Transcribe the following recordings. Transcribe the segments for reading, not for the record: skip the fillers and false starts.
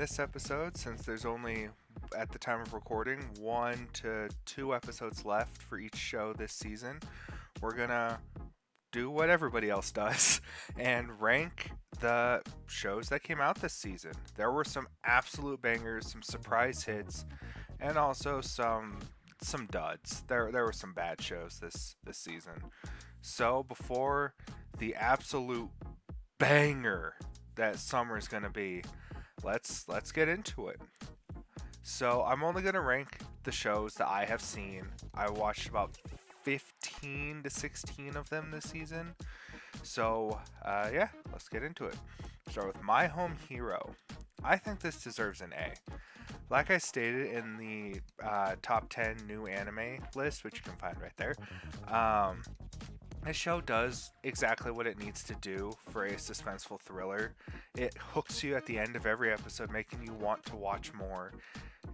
this episode, since there's only, at the time of recording, 1 to 2 episodes left for each show this season, we're gonna do what everybody else does and rank the shows that came out this season. There were some absolute bangers, some surprise hits, and also some duds. There were some bad shows this season. So before the absolute banger that summer's gonna be, let's get into it. So I'm only gonna rank the shows that I have seen. I watched about 15 to 16 of them this season. So yeah, let's get into it. Start with My Home Hero. I think this deserves an A. Like I stated in the top 10 new anime list, which you can find right there, this show does exactly what it needs to do for a suspenseful thriller. It hooks you at the end of every episode, making you want to watch more.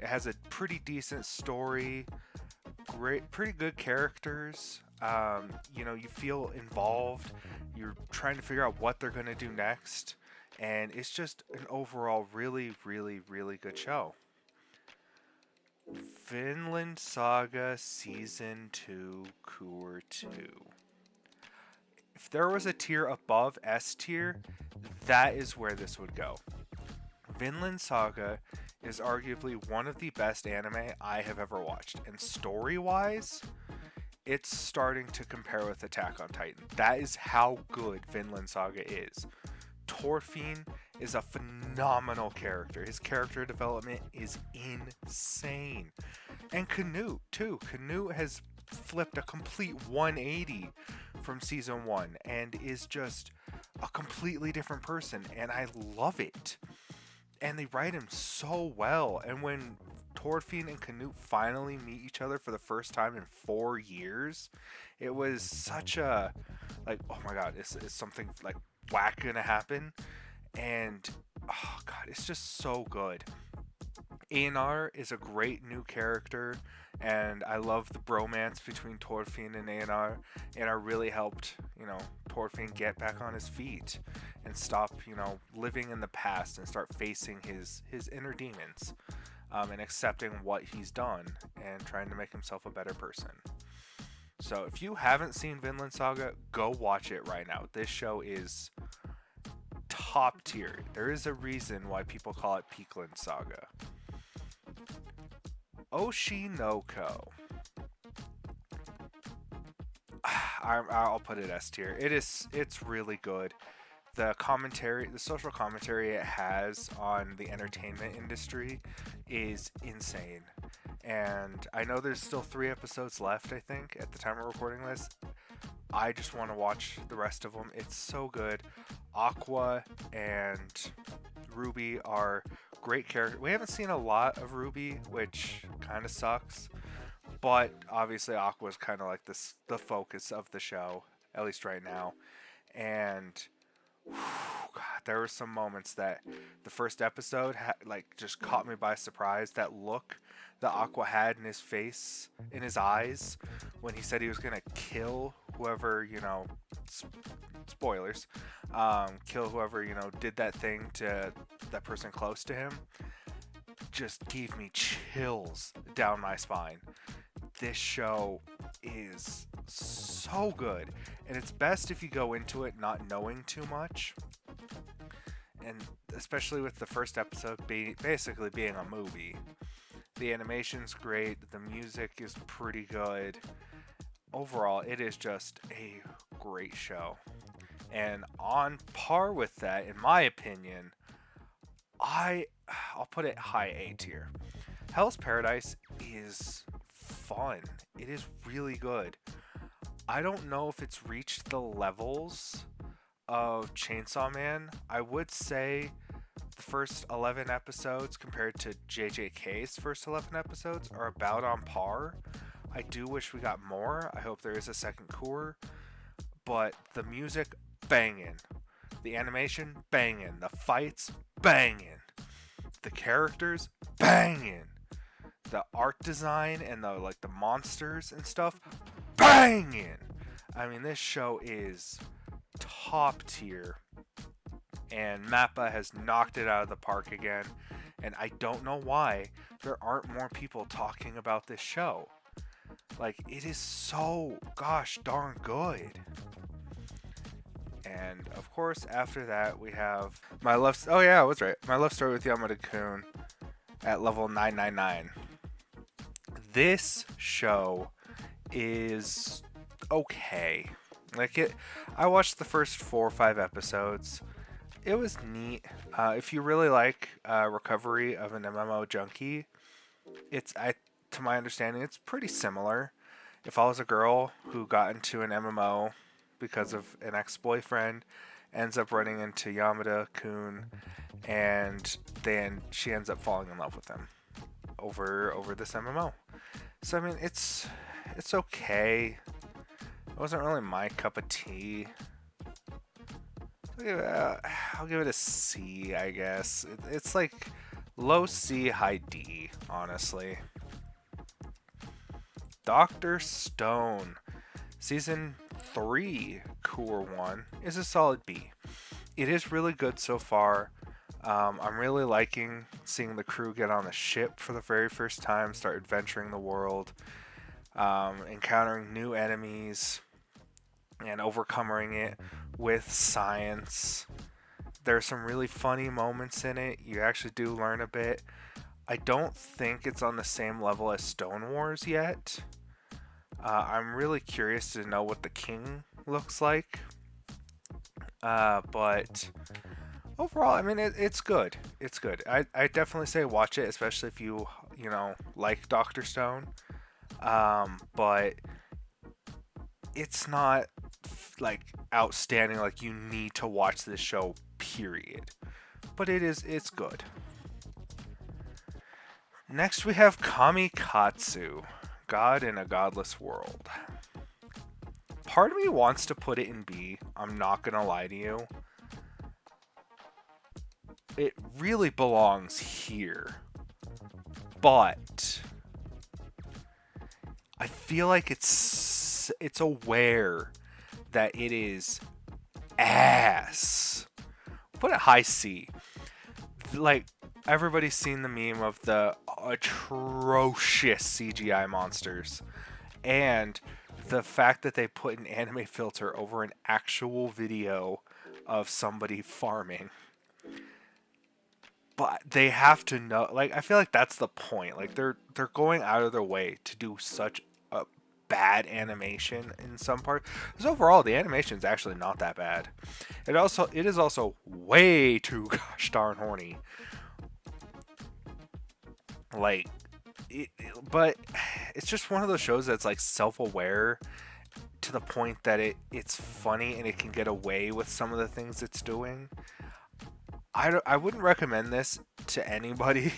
It has a pretty decent story, pretty good characters. You feel involved. You're trying to figure out what they're going to do next. And it's just an overall really, really, really good show. Vinland Saga Season 2 Cour 2. If there was a tier above S tier, that is where this would go. Vinland Saga is arguably one of the best anime I have ever watched, and story-wise, it's starting to compare with Attack on Titan. That is how good Vinland Saga is. Thorfinn is a phenomenal character. His character development is insane. And Canute, too. Canute has flipped a complete 180 from season 1 and is just a completely different person, and I love it. And they write him so well. And when Thorfinn and Canute finally meet each other for the first time in 4 years, it was such a, like, oh my god, is something like whack gonna happen? And oh god, it's just so good. Einar is a great new character, and I love the bromance between Thorfinn and Einar. Einar really helped, Thorfinn get back on his feet and stop, living in the past and start facing his inner demons, and accepting what he's done and trying to make himself a better person. So if you haven't seen Vinland Saga, go watch it right now. This show is top tier. There is a reason why people call it Peakland Saga. Oshinoko. I'll put it S tier. It's really good. The social commentary it has on the entertainment industry is insane. And I know there's still 3 episodes left, I think, at the time of recording this. I just want to watch the rest of them. It's so good. Aqua and Ruby are great characters. We haven't seen a lot of Ruby, which kind of sucks. But obviously Aqua is kind of like the focus of the show, at least right now. And God, there were some moments that the first episode just caught me by surprise. That look that Aqua had in his face, in his eyes, when he said he was gonna kill whoever, spoilers, kill whoever, did that thing to that person close to him, just gave me chills down my spine. This show is so good, and it's best if you go into it not knowing too much, and especially with the first episode basically being a movie. The animation's great, the music is pretty good. Overall, it is just a great show. And on par with that, in my opinion, I'll put it high A tier. Hell's Paradise is fun. It is really good. I don't know if it's reached the levels of Chainsaw Man. I would say the first 11 episodes compared to JJK's first 11 episodes are about on par. I do wish we got more. I hope there is a second cour. But the music, banging. The animation, banging. The fights, banging. The characters, banging. The art design and the monsters and stuff, banging. I mean, this show is top tier. And Mappa has knocked it out of the park again. And I don't know why there aren't more people talking about this show. Like, it is so gosh darn good. And of course, after that, we have my love. Oh yeah, I was right. My love story with Yamada-kun at level 999. This show is okay. Like it, I watched the first 4 or 5 episodes. It was neat. If you really like recovery of an MMO junkie, to my understanding, it's pretty similar. It follows a girl who got into an MMO because of an ex-boyfriend, ends up running into Yamada-kun, and then she ends up falling in love with him over this MMO. So I mean, it's okay. It wasn't really my cup of tea. I'll give it a C, I guess. It's like low C, high D, honestly. Dr. Stone, Season 3, Cour 1, is a solid B. It is really good so far. I'm really liking seeing the crew get on the ship for the very first time, start adventuring the world, encountering new enemies, and overcoming it with science. There's some really funny moments in it. You actually do learn a bit. I don't think it's on the same level as Stone Wars yet. I'm really curious to know what the king looks like. But overall, I mean, it's good. It's good. I definitely say watch it, especially if you like Dr. Stone. But it's not like outstanding. Like you need to watch this show. Period. But it's good. Next we have Kamikatsu, God in a Godless World. Part of me wants to put it in B. I'm not gonna lie to you. It really belongs here. But I feel like it's aware that it is ass. Put it high C. Like, everybody's seen the meme of the atrocious CGI monsters. And the fact that they put an anime filter over an actual video of somebody farming. But they have to know, like, I feel like that's the point. Like, they're going out of their way to do such a bad animation in some parts. Because overall, the animation is actually not that bad. It is also way too gosh darn horny. Like, but it's just one of those shows that's like self-aware to the point that it's funny and it can get away with some of the things it's doing. I wouldn't recommend this to anybody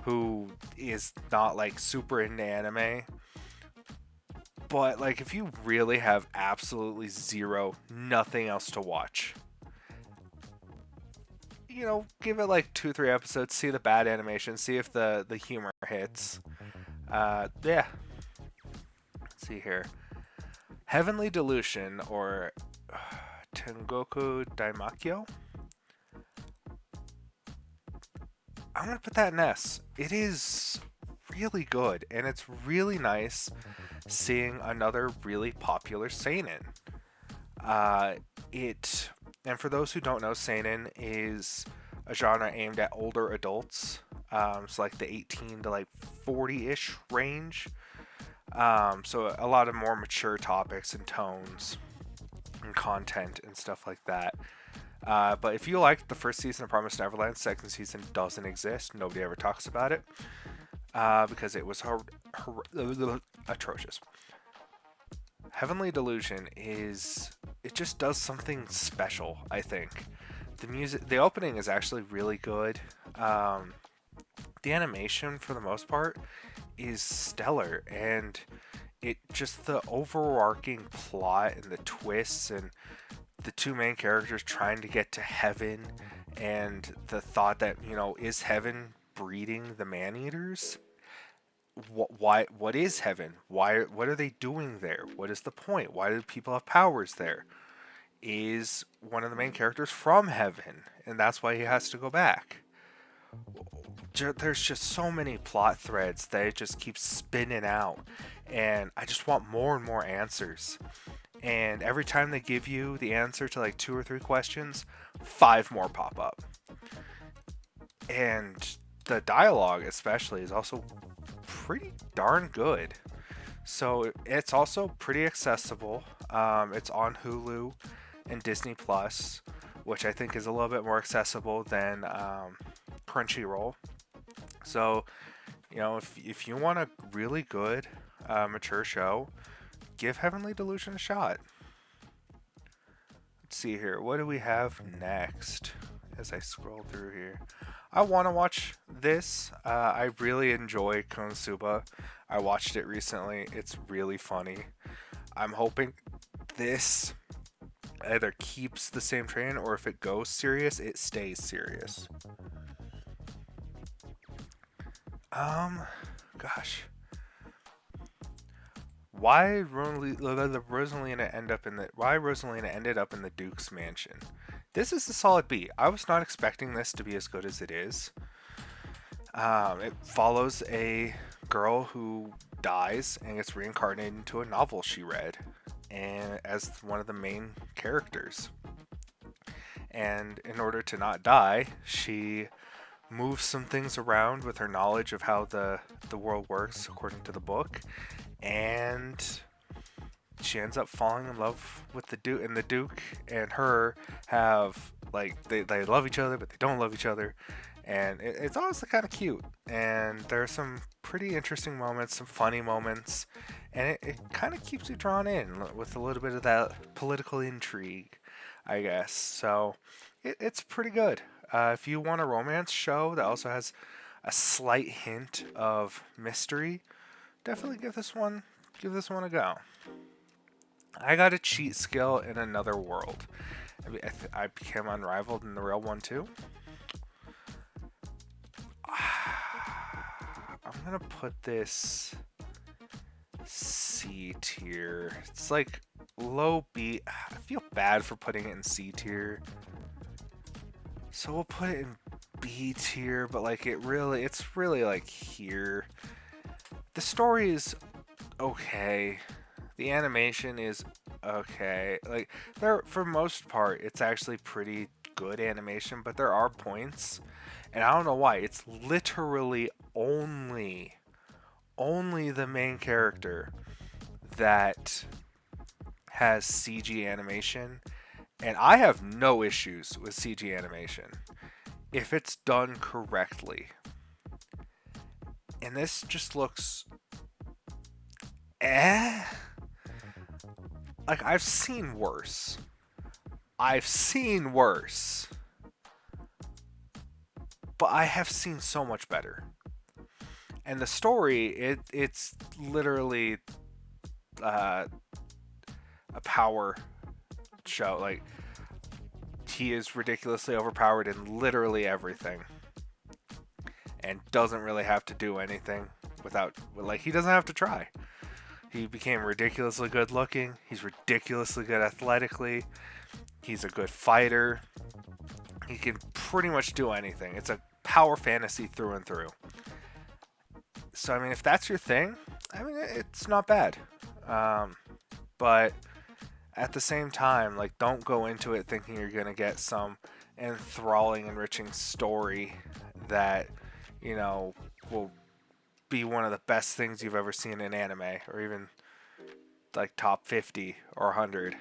who is not like super into anime. But like if you really have absolutely nothing else to watch, give it like 2-3 episodes, see the bad animation, see if the humor hits. Yeah. Let's see here. Heavenly Delusion, or Tengoku Daimakyo. I'm gonna put that in S. It is really good, and it's really nice seeing another really popular seinen. And for those who don't know, seinen is a genre aimed at older adults. It's like the 18 to like 40-ish range. So a lot of more mature topics and tones and content and stuff like that. But if you liked the first season of Promised Neverland, second season doesn't exist. Nobody ever talks about it because it was atrocious. Heavenly Delusion it just does something special, I think. The opening is actually really good. The animation, for the most part, is stellar, and the overarching plot and the twists and the two main characters trying to get to heaven, and the thought that, is heaven breeding the man-eaters? What is heaven? What are they doing there? What is the point? Why do people have powers there? Is one of the main characters from heaven, and that's why he has to go back? there's just so many plot threads that it just keeps spinning out, and I just want more and more answers. And every time they give you the answer to like 2 or 3 questions, 5 more pop up. And the dialogue, especially, is also pretty darn good. So it's also pretty accessible. It's on Hulu and Disney Plus, which I think is a little bit more accessible than Crunchyroll. So, if you want a really good mature show, give Heavenly Delusion a shot. Let's see here. What do we have next? As I scroll through here, I want to watch this. I really enjoy Konosuba. I watched it recently. It's really funny. I'm hoping this either keeps the same train, or if it goes serious, it stays serious. Gosh. Why Rosalina ended up in the Duke's mansion? This is a solid B. I was not expecting this to be as good as it is. It follows a girl who dies and gets reincarnated into a novel she read, and as one of the main characters. And in order to not die, she moves some things around with her knowledge of how the world works according to the book, and she ends up falling in love with the Duke, and the Duke and her have like they love each other, but they don't love each other, and it's honestly kind of cute. And there are some pretty interesting moments, some funny moments, and it kind of keeps you drawn in with a little bit of that political intrigue, I guess. So it's pretty good. If you want a romance show that also has a slight hint of mystery, definitely give this one a go. I got a cheat skill in another world. I became unrivaled in the real one too. I'm gonna put this C tier. It's like low B. I feel bad for putting it in C tier, so we'll put it in B tier. But like it's really like here. The story is okay. The animation is okay. Like for most part, it's actually pretty good animation, but there are points, and I don't know why. It's literally only the main character that has CG animation, and I have no issues with CG animation if it's done correctly. And this just looks like I've seen worse. But I have seen so much better. And the story, it's literally a power show. Like, he is ridiculously overpowered in literally everything, and doesn't really have to do anything he doesn't have to try. He became ridiculously good looking. He's ridiculously good athletically. He's a good fighter. He can pretty much do anything. It's a power fantasy through and through. So, I mean, if that's your thing, I mean, it's not bad. But at the same time, like, don't go into it thinking you're going to get some enthralling, enriching story that, will be one of the best things you've ever seen in anime, or even like top 50 or 100.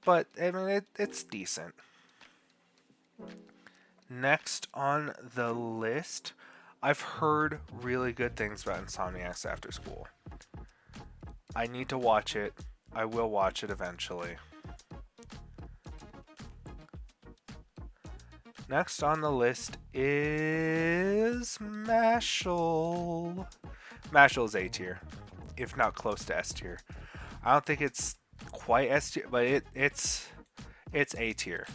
But I mean, it's decent. Next on the list, I've heard really good things about Insomniacs After School. I need to watch it. I will watch it eventually. Next on the list is Mashal. Mashal is A tier, if not close to S tier. I don't think it's quite S tier, but it's A tier.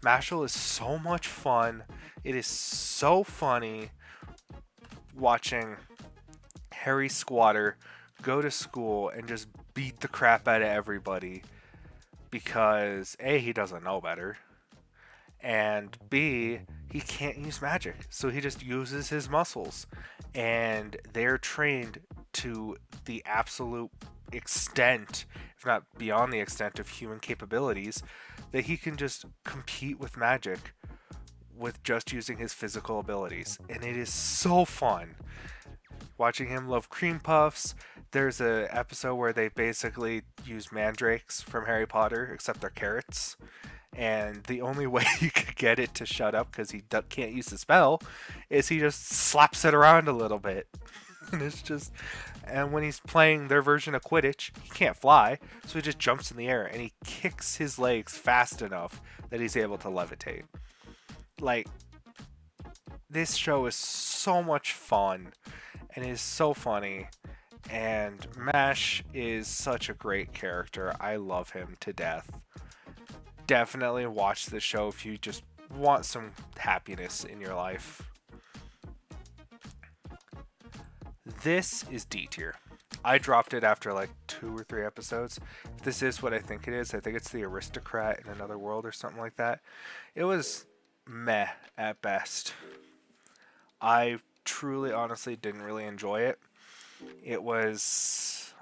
Mashal is so much fun. It is so funny watching Harry Squatter go to school and just beat the crap out of everybody because A, he doesn't know better, and B, he can't use magic, so he just uses his muscles, and they're trained to the absolute extent, if not beyond the extent of human capabilities, that he can just compete with magic with just using his physical abilities, and it is so fun watching him love cream puffs. There's a episode where they basically use mandrakes from Harry Potter, except they're carrots, and the only way you could get it to shut up because he can't use the spell is he just slaps it around a little bit. And it's just, and when he's playing their version of Quidditch, he can't fly, so he just jumps in the air and he kicks his legs fast enough that he's able to levitate. Like, this show is so much fun and is so funny, and Mash is such a great character. I love him to death. Definitely watch this show if you just want some happiness in your life. This is D tier. I dropped it after like 2 or 3 episodes. If this is what I think it is, I think it's the Aristocrat in Another World or something like that. It was meh at best. I truly, honestly didn't really enjoy it. It was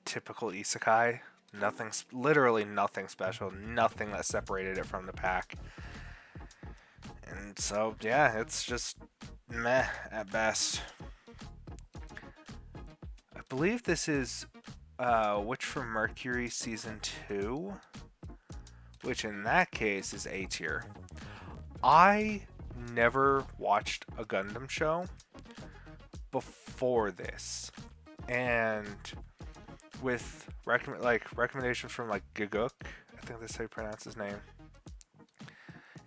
typical isekai. Nothing, literally nothing special. Nothing that separated it from the pack. And so, yeah, it's just meh at best. I believe this is Witch from Mercury Season 2, which in that case is A tier. I never watched a Gundam show before this, and with recommendations from like Gaguk, I think that's how you pronounce his name,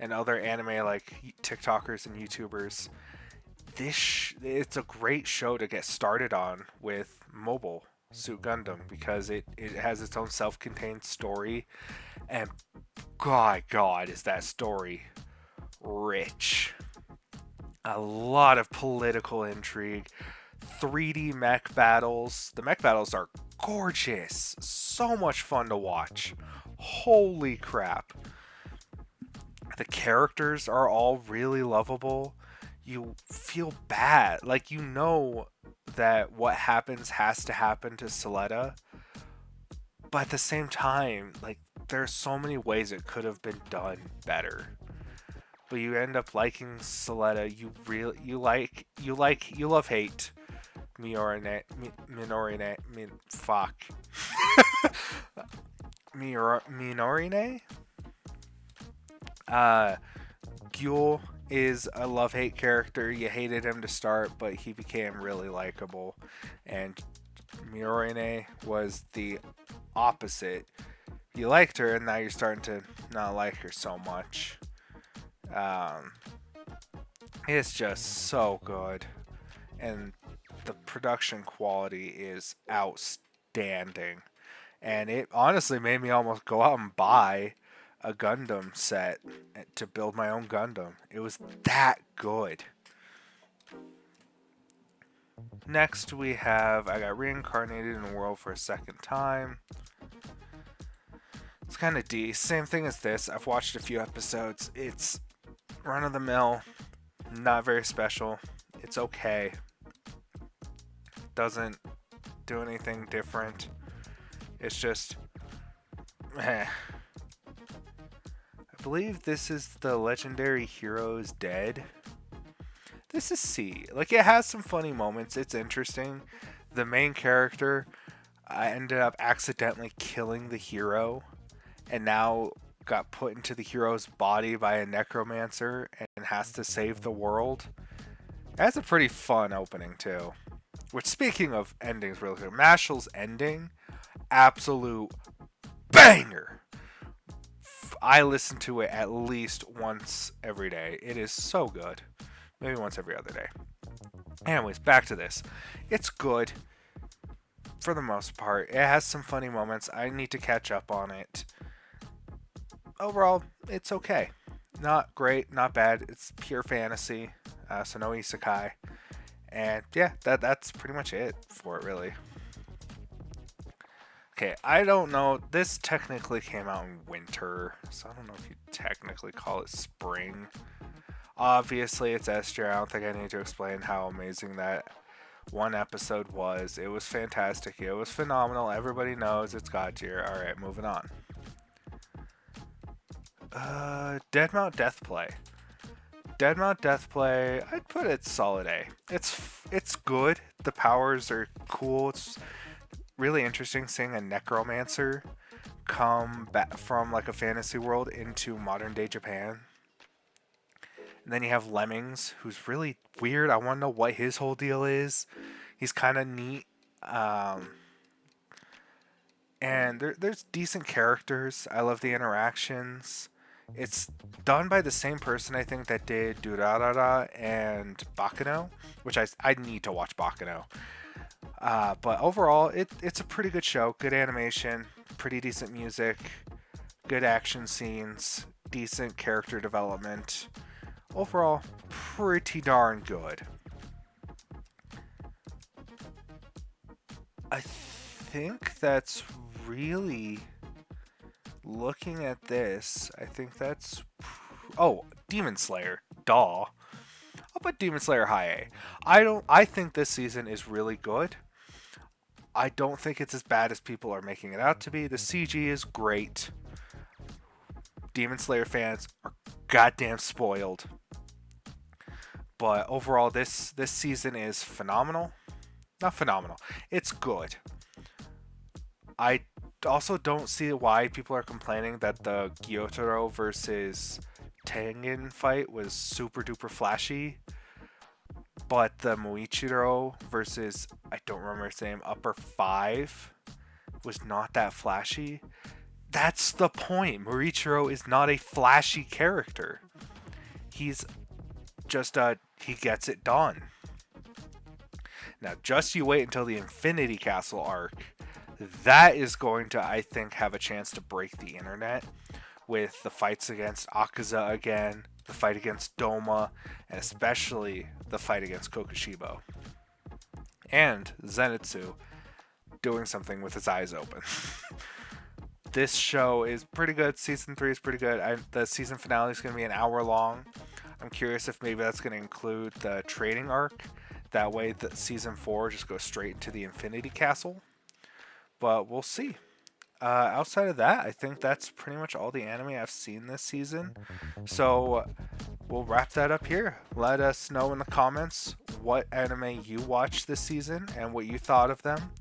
and other anime like TikTokers and YouTubers, it's a great show to get started on with Mobile Suit Gundam because it has its own self-contained story, and God, is that story rich. A lot of political intrigue, 3D mech battles. The mech battles are gorgeous. So much fun to watch. Holy crap. The characters are all really lovable. You feel bad. Like, you know that what happens has to happen to Soletta. But at the same time, like, there's so many ways it could have been done better. But you end up liking Soletta. You love hate Minorine. Fuck. Minorine? Gyul is a love-hate character. You hated him to start, but he became really likable. And Minorine was the opposite. You liked her, and now you're starting to not like her so much. It's just so good, and the production quality is outstanding, and it honestly made me almost go out and buy a Gundam set to build my own Gundam. It was that good. Next we have I Got Reincarnated in the World for a Second Time. It's kind of D. Same thing as this. I've watched a few episodes. It's run-of-the-mill, not very special. It's okay. Doesn't do anything different. It's just I believe this is the Legendary Heroes Dead. This is C. Like, it has some funny moments. It's interesting. The main character ended up accidentally killing the hero, and now got put into the hero's body by a necromancer and has to save the world. That's a pretty fun opening too. Which, speaking of endings really quick, Mashal's ending, absolute banger. I listen to it at least once every day. It is so good. Maybe once every other day. Anyways, back to this. It's good for the most part. It has some funny moments. I need to catch up on it. Overall, it's okay. Not great, not bad. It's pure fantasy, so no isekai. And yeah, that's pretty much it for it, really. Okay, I don't know. This technically came out in winter, so I don't know if you technically call it spring. Obviously, it's S tier. I don't think I need to explain how amazing that one episode was. It was fantastic. It was phenomenal. Everybody knows it's God tier. Alright, moving on. Deadmount Deathplay. Deadmount Deathplay, I'd put it solid A. It's good. The powers are cool. It's really interesting seeing a necromancer come back from like a fantasy world into modern day Japan. And then you have Lemmings, who's really weird. I want to know what his whole deal is. He's kind of neat. And there's decent characters. I love the interactions. It's done by the same person, I think, that did Durarara and Baccano, which I need to watch Baccano. But overall, it's a pretty good show. Good animation, pretty decent music, good action scenes, decent character development. Overall, pretty darn good. I think that's really... Looking at this, I think that's... Oh, Demon Slayer. Duh. I'll put Demon Slayer high A. I think this season is really good. I don't think it's as bad as people are making it out to be. The CG is great. Demon Slayer fans are goddamn spoiled. But overall, this season is phenomenal. Not phenomenal. It's good. I also don't see why people are complaining that the Gyotaro versus Tengen fight was super duper flashy, but the Muichiro versus, I don't remember his name, Upper 5 was not that flashy. That's the point. Muichiro is not a flashy character. He's just he gets it done. Now, just you wait until the Infinity Castle arc. That is going to, I think, have a chance to break the internet with the fights against Akaza again, the fight against Doma, and especially the fight against Kokushibo. And Zenitsu doing something with his eyes open. This show is pretty good. Season 3 is pretty good. The season finale is going to be an hour long. I'm curious if maybe that's going to include the trading arc. That way, the season 4 just goes straight into the Infinity Castle. But we'll see. Outside of that, I think that's pretty much all the anime I've seen this season. So we'll wrap that up here. Let us know in the comments what anime you watched this season and what you thought of them,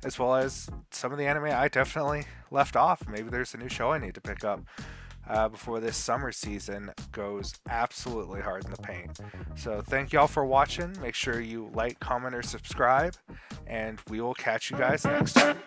as well as some of the anime I definitely left off. Maybe there's a new show I need to pick up before this summer season goes absolutely hard in the paint. So thank y'all for watching. Make sure you like, comment, or subscribe, and we will catch you guys next time.